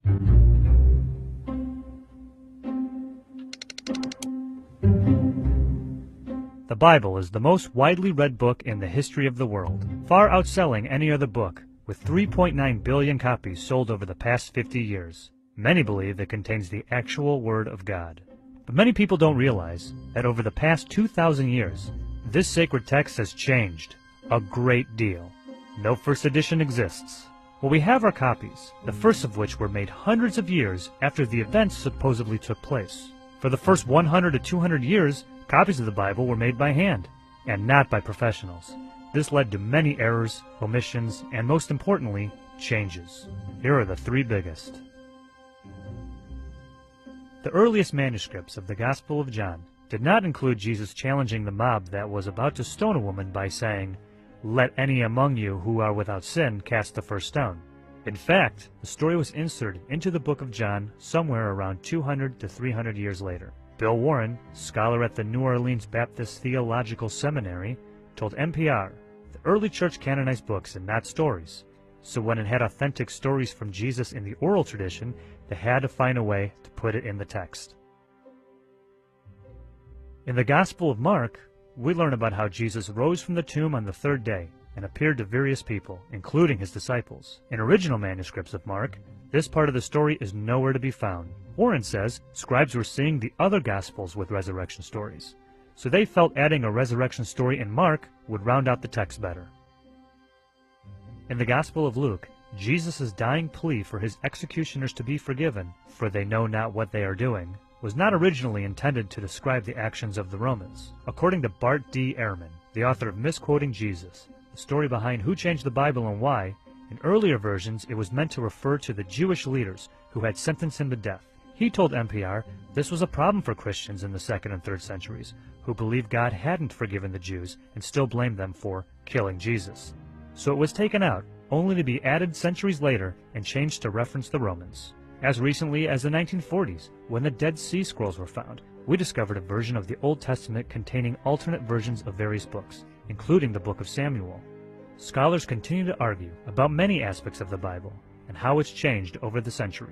The Bible is the most widely read book in the history of the world, far outselling any other book, with 3.9 billion copies sold over the past 50 years. Many believe it contains the actual Word of God. But many people don't realize that over the past 2,000 years, this sacred text has changed a great deal. No first edition exists. Well, we have our copies, the first of which were made hundreds of years after the events supposedly took place. For the first 100 to 200 years, copies of the Bible were made by hand, and not by professionals. This led to many errors, omissions, and most importantly, changes. Here are the three biggest. The earliest manuscripts of the Gospel of John did not include Jesus challenging the mob that was about to stone a woman by saying, "Let any among you who are without sin cast the first stone." In fact, the story was inserted into the book of John somewhere around 200 to 300 years later. Bill Warren, scholar at the New Orleans Baptist Theological Seminary, told NPR, "The early church canonized books and not stories. So when it had authentic stories from Jesus in the oral tradition, they had to find a way to put it in the text." In the Gospel of Mark, we learn about how Jesus rose from the tomb on the third day and appeared to various people, including his disciples. In original manuscripts of Mark, this part of the story is nowhere to be found. Warren says scribes were seeing the other Gospels with resurrection stories, so they felt adding a resurrection story in Mark would round out the text better. In the Gospel of Luke, Jesus' dying plea for his executioners to be forgiven, for they know not what they are doing, was not originally intended to describe the actions of the Romans. According to Bart D. Ehrman, the author of Misquoting Jesus, the story behind who changed the Bible and why, in earlier versions it was meant to refer to the Jewish leaders who had sentenced him to death. He told NPR this was a problem for Christians in the 2nd and 3rd centuries, who believed God hadn't forgiven the Jews and still blamed them for killing Jesus. So it was taken out, only to be added centuries later and changed to reference the Romans. As recently as the 1940s, when the Dead Sea Scrolls were found, we discovered a version of the Old Testament containing alternate versions of various books, including the Book of Samuel. Scholars continue to argue about many aspects of the Bible and how it's changed over the centuries.